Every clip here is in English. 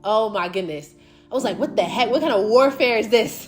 Oh my goodness. I was like, what the heck? What kind of warfare is this?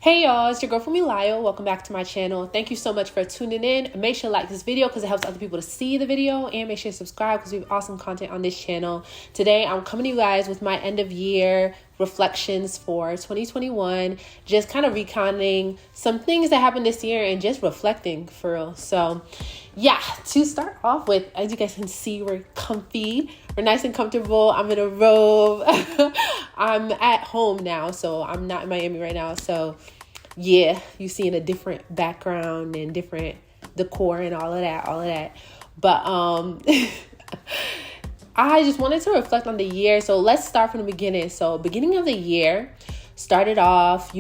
Hey y'all, it's your girl Funmi-Layo. Welcome back to my channel. Thank you so much for tuning in. Make sure to like this video because it helps other people to see the video, and make sure to subscribe because we have awesome content on this channel. Today, I'm coming to you guys with my end of year reflections for 2021, just kind of recounting some things that happened this year and just reflecting for real. So yeah, to start off with, as you guys can see, we're comfy, we're nice and comfortable. I'm in a robe. I'm at home now, so I'm not in Miami right now. So yeah, you see in a different background and different decor and all of that. But I just wanted to reflect on the year. So let's start from the beginning. So beginning of the year started off,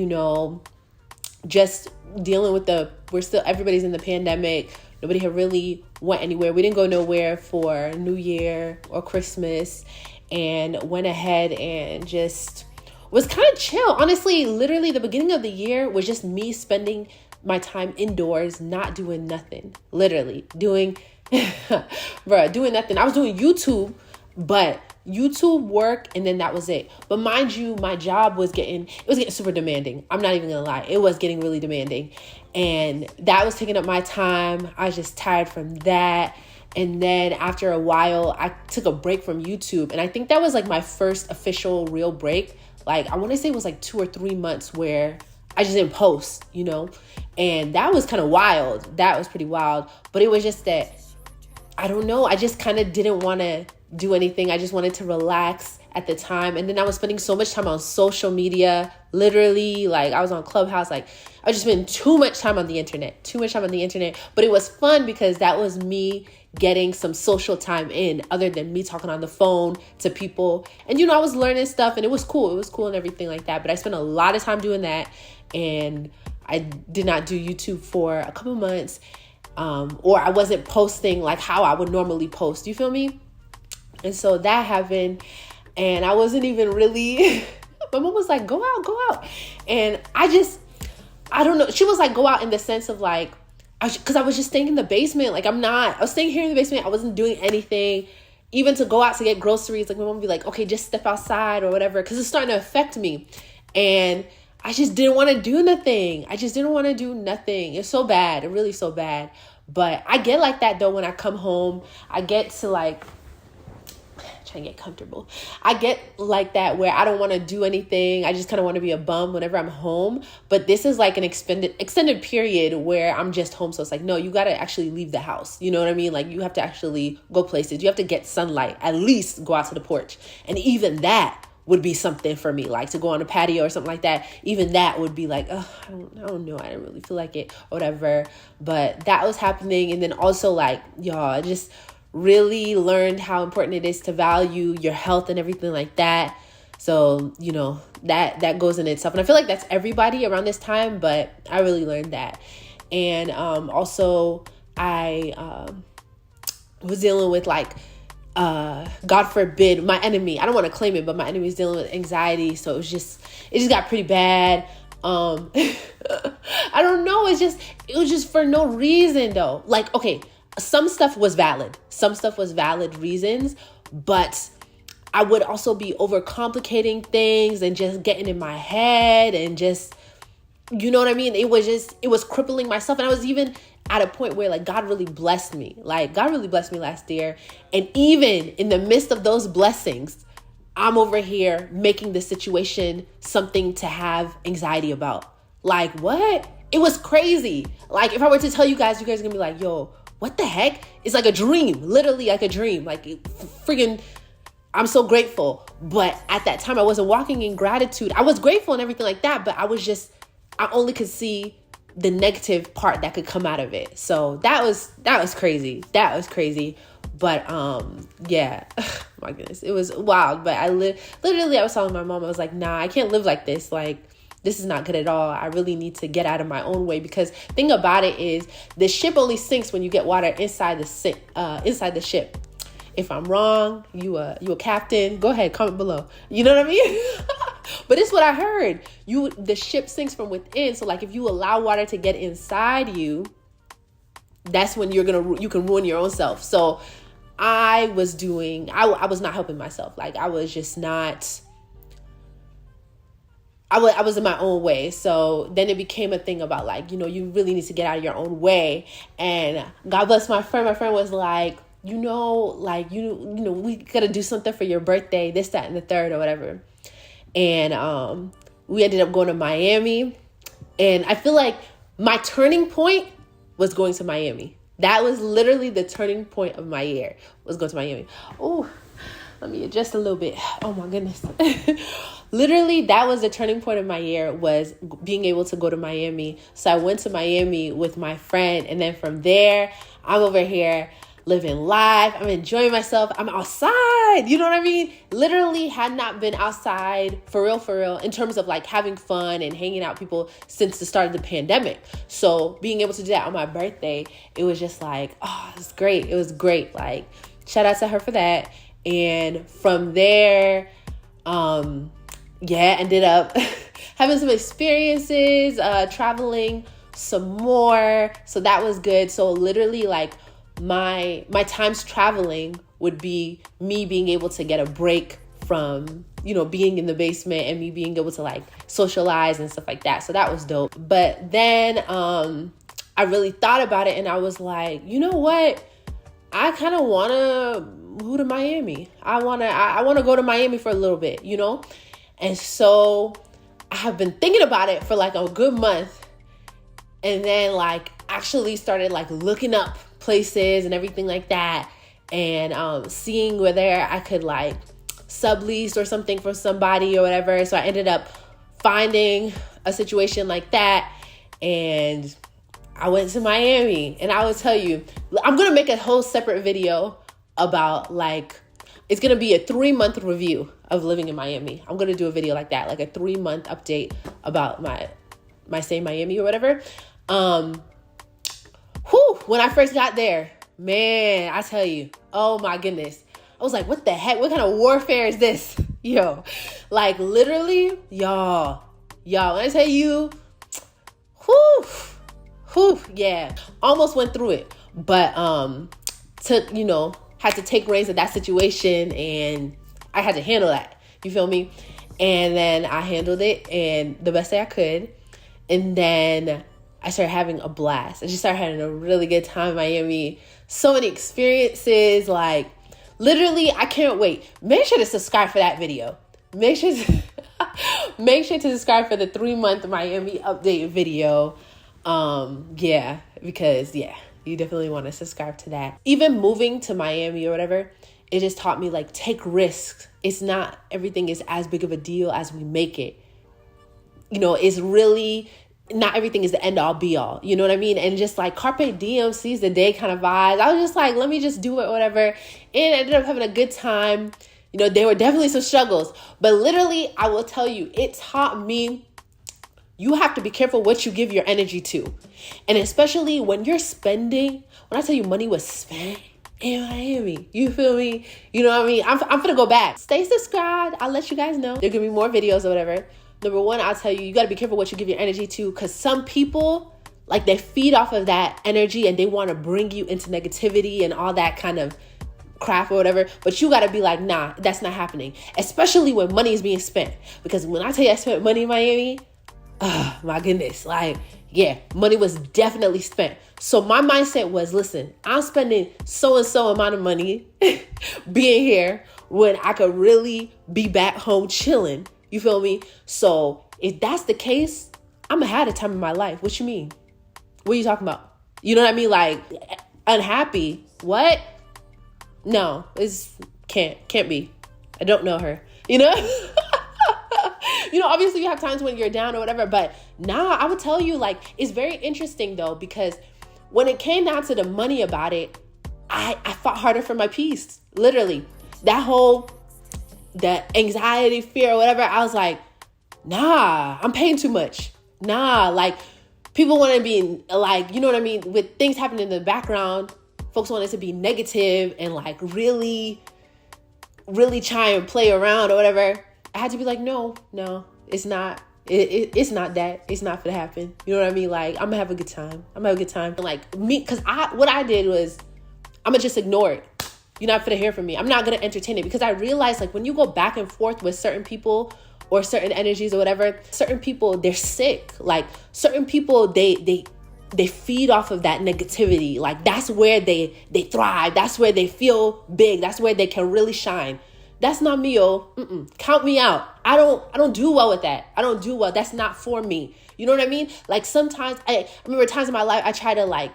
just dealing with everybody's in the pandemic. Nobody had really went anywhere. We didn't go nowhere for New Year or Christmas, and went ahead and just was kind of chill. Honestly, literally the beginning of the year was just me spending my time indoors, not doing nothing. Literally doing nothing. I was doing YouTube, but YouTube work, and then that was it. But mind you, my job was getting super demanding. I'm not even gonna lie. It was getting really demanding. And that was taking up my time. I was just tired from that. And then after a while, I took a break from YouTube. And I think that was like my first official real break. Like, I want to say it was like 2 or 3 months where I just didn't post, And that was kind of wild. That was pretty wild. But it was just that, I don't know. I just kind of didn't want to do anything. I just wanted to relax at the time. And then I was spending so much time on social media, literally. Like, I was on Clubhouse. Like, I just spent too much time on the internet. But it was fun because that was me getting some social time in, other than me talking on the phone to people. And, I was learning stuff, and it was cool. It was cool and everything like that. But I spent a lot of time doing that. And I did not do YouTube for a couple months. Or I wasn't posting like how I would normally post. You feel me? And so that happened. And I wasn't even really, my mom was like, go out. And I don't know. She was like, go out in the sense of like, because I was just staying in the basement. Like, I was staying here in the basement. I wasn't doing anything. Even to go out to get groceries, like my mom would be like, okay, just step outside or whatever. Because it's starting to affect me. And I just didn't want to do nothing. It's so bad. It really so bad. But I get like that though when I come home. I get to like, trying to get comfortable. I get like that where I don't want to do anything. I just kind of want to be a bum whenever I'm home. But this is like an extended period where I'm just home. So it's like, no, you got to actually leave the house. You know what I mean? Like, you have to actually go places. You have to get sunlight, at least go out to the porch. And even that would be something for me, like to go on a patio or something like that. Even that would be like, oh, I don't know. I didn't really feel like it or whatever. But that was happening. And then also like, y'all, I just really learned how important it is to value your health and everything like that. So, that goes in itself. And I feel like that's everybody around this time, but I really learned that. And also I was dealing with like, God forbid, my enemy, I don't want to claim it, but my enemy is dealing with anxiety. So it just got pretty bad. I don't know. It was just for no reason though. Like, okay, some stuff was valid reasons, but I would also be overcomplicating things and just getting in my head and just, you know what I mean? It was crippling myself. And I was even at a point where like God really blessed me. Like, God really blessed me last year. And even in the midst of those blessings, I'm over here making the situation something to have anxiety about. Like, what? It was crazy. Like, if I were to tell you guys are gonna be like, yo, what the heck? It's like a dream, literally like a dream. Like, friggin', I'm so grateful. But at that time, I wasn't walking in gratitude. I was grateful and everything like that, but I only could see the negative part that could come out of it. So that was crazy. But yeah, my goodness, it was wild. But I literally, I was telling my mom, I was like, nah, I can't live like this. Like, this is not good at all. I really need to get out of my own way, because thing about it is the ship only sinks when you get water inside the ship. If I'm wrong, you a captain, go ahead, comment below. You know what I mean? But it's what I heard. The ship sinks from within. So like if you allow water to get inside you, that's when you can ruin your own self. So I was not helping myself. Like I was just not, I was in my own way. So then it became a thing about like, you really need to get out of your own way. And God bless my friend. My friend was like, we gotta do something for your birthday, this, that, and the third or whatever. And we ended up going to Miami. And I feel like my turning point was going to Miami. That was literally the turning point of my year, was going to Miami. Oh, let me adjust a little bit. Oh my goodness. Literally, that was the turning point of my year, was being able to go to Miami. So I went to Miami with my friend. And then from there, I'm over here living life. I'm enjoying myself. I'm outside. You know what I mean? Literally had not been outside for real, in terms of like having fun and hanging out with people since the start of the pandemic. So being able to do that on my birthday, it was just like, oh, it's great. It was great. Like, shout out to her for that. And from there, ended up having some experiences, traveling some more. So that was good. So literally like my times traveling would be me being able to get a break from, being in the basement, and me being able to like socialize and stuff like that. So that was dope. But then, I really thought about it, and I was like, you know what? I kind of want to move to Miami. I want to go to Miami for a little bit, And so I have been thinking about it for like a good month, and then like actually started like looking up places and everything like that, and seeing whether I could like sublease or something for somebody or whatever. So I ended up finding a situation like that, and I went to Miami. And I will tell you, I'm gonna make a whole separate video about like, it's gonna be a 3-month review of living in Miami. I'm gonna do a video like that, like a 3-month update about my stay in Miami or whatever. When I first got there, man, I tell you, oh my goodness. I was like, what the heck? What kind of warfare is this? Like literally, y'all, when I tell you, yeah, almost went through it, but, had to take reins of that situation, and I had to handle that. You feel me? And then I handled it and the best way I could. And then I started having a blast. I just started having a really good time in Miami. So many experiences, like literally, I can't wait. Make sure to subscribe for that video. Make sure to subscribe for the 3-month Miami update video. Because you definitely want to subscribe to that. Even moving to Miami or whatever, it just taught me like, take risks. It's not, everything is as big of a deal as we make it. It's really not everything is the end all be all. You know what I mean? And just like carpe diem, seize the day kind of vibes. I was just like, let me just do it, whatever. And I ended up having a good time. There were definitely some struggles, but literally I will tell you, it taught me you have to be careful what you give your energy to. And especially when you're spending, when I tell you money was spent in Miami, you feel me? You know what I mean? I'm gonna go back. Stay subscribed. I'll let you guys know. There gonna be more videos or whatever. Number one, I'll tell you got to be careful what you give your energy to, because some people, like, they feed off of that energy and they want to bring you into negativity and all that kind of crap or whatever. But you got to be like, nah, that's not happening. Especially when money is being spent. Because when I tell you I spent money in Miami, oh my goodness, like, yeah, money was definitely spent. So my mindset was, listen, I'm spending so-and-so amount of money being here when I could really be back home chilling. You feel me? So if that's the case, I'm gonna have a time in my life. What you mean? What are you talking about? You know what I mean? Like, unhappy. What? No, it's can't be. I don't know her. Obviously you have times when you're down or whatever, but nah, I would tell you, like, it's very interesting though, because when it came down to the money about it, I fought harder for my peace. Literally. The anxiety, fear, or whatever, I was like, nah, I'm paying too much. Nah, like, people want to be like, you know what I mean? With things happening in the background, folks want it to be negative and like really, really try and play around or whatever. I had to be like, no, it's not. It's not that. It's not for to happen. You know what I mean? Like, I'm gonna have a good time. Like me, because what I did was, I'm gonna just ignore it. You're not gonna hear from me. I'm not gonna entertain it, because I realized, like, when you go back and forth with certain people or certain energies or whatever, certain people, they're sick. Like, certain people, they feed off of that negativity. Like, that's where they thrive. That's where they feel big. That's where they can really shine. That's not me, yo. Count me out. I don't do well with that. I don't do well. That's not for me. You know what I mean? Like, sometimes I remember times in my life I try to, like,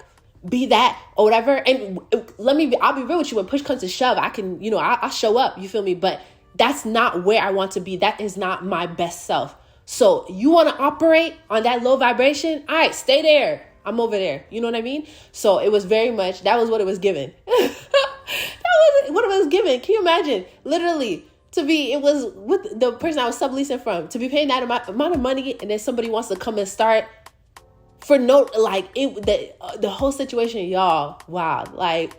be that or whatever. And I'll be real with you. When push comes to shove, I can, I'll show up. You feel me? But that's not where I want to be. That is not my best self. So you want to operate on that low vibration? All right, stay there. I'm over there. You know what I mean? So it was very much, that was what it was given. That was what it was given. Can you imagine? Literally, it was with the person I was subleasing from, to be paying that amount of money, and then somebody wants to come and start for the whole situation, y'all. Wow. Like,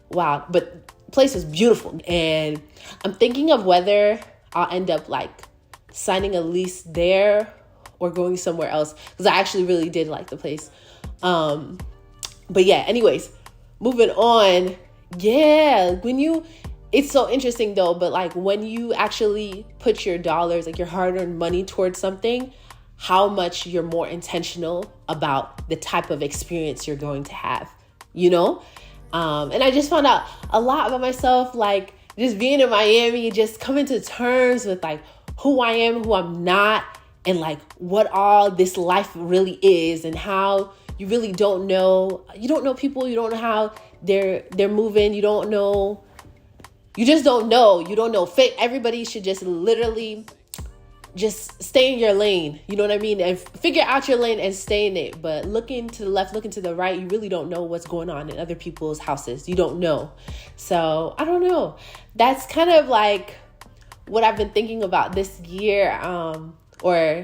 wow. But the place was beautiful. And I'm thinking of whether I'll end up, like, signing a lease there or going somewhere else, because I actually really did like the place. But yeah, anyways, moving on. Yeah, it's so interesting though, but like, when you actually put your dollars, like your hard-earned money, towards something, how much you're more intentional about the type of experience you're going to have, and I just found out a lot about myself, like, just being in Miami, just coming to terms with, like, who I am, who I'm not, and, like, what all this life really is, and how you really don't know people, you don't know how they're moving, you just don't know fate. Everybody should just literally just stay in your lane, you know what I mean, and figure out your lane and stay in it. But looking to the left, looking to the right, you really don't know what's going on in other people's houses. You don't know. So I don't know. That's kind of like what I've been thinking about this year, or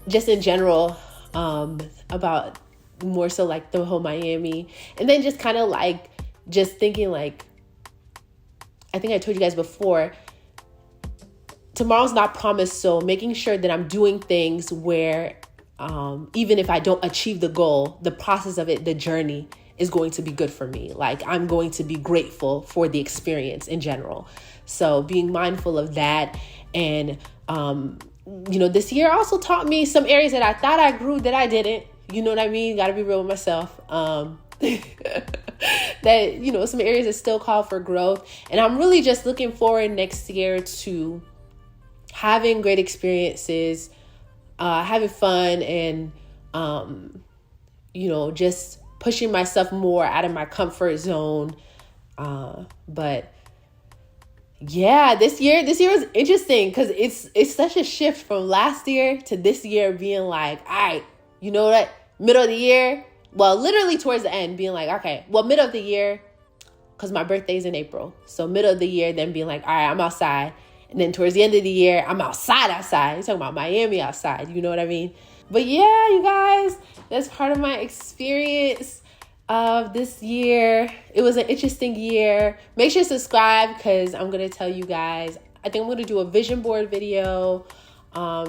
just in general, about more so like the whole Miami. And then just kind of like just thinking, like, I think I told you guys before, tomorrow's not promised. So making sure that I'm doing things where, even if I don't achieve the goal, the process of it, the journey is going to be good for me. Like, I'm going to be grateful for the experience in general. So being mindful of that. And, this year also taught me some areas that I thought I grew that I didn't. You know what I mean? Got to be real with myself. That, some areas that still call for growth. And I'm really just looking forward next year to having great experiences, having fun, and, just pushing myself more out of my comfort zone. But yeah, this year was interesting, because it's such a shift from last year to this year, being like, all right, you know what? Middle of the year, well, literally towards the end, being like, okay, well, middle of the year, because my birthday's in April. So middle of the year, then being like, all right, I'm outside. And then towards the end of the year, I'm outside. You're talking about Miami outside. You know what I mean? But yeah, you guys, that's part of my experience of this year. It was an interesting year. Make sure to subscribe, because I'm going to tell you guys, I think I'm going to do a vision board video.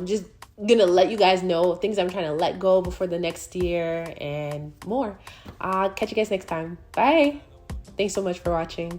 Just going to let you guys know things I'm trying to let go before the next year and more. I'll catch you guys next time. Bye. Thanks so much for watching.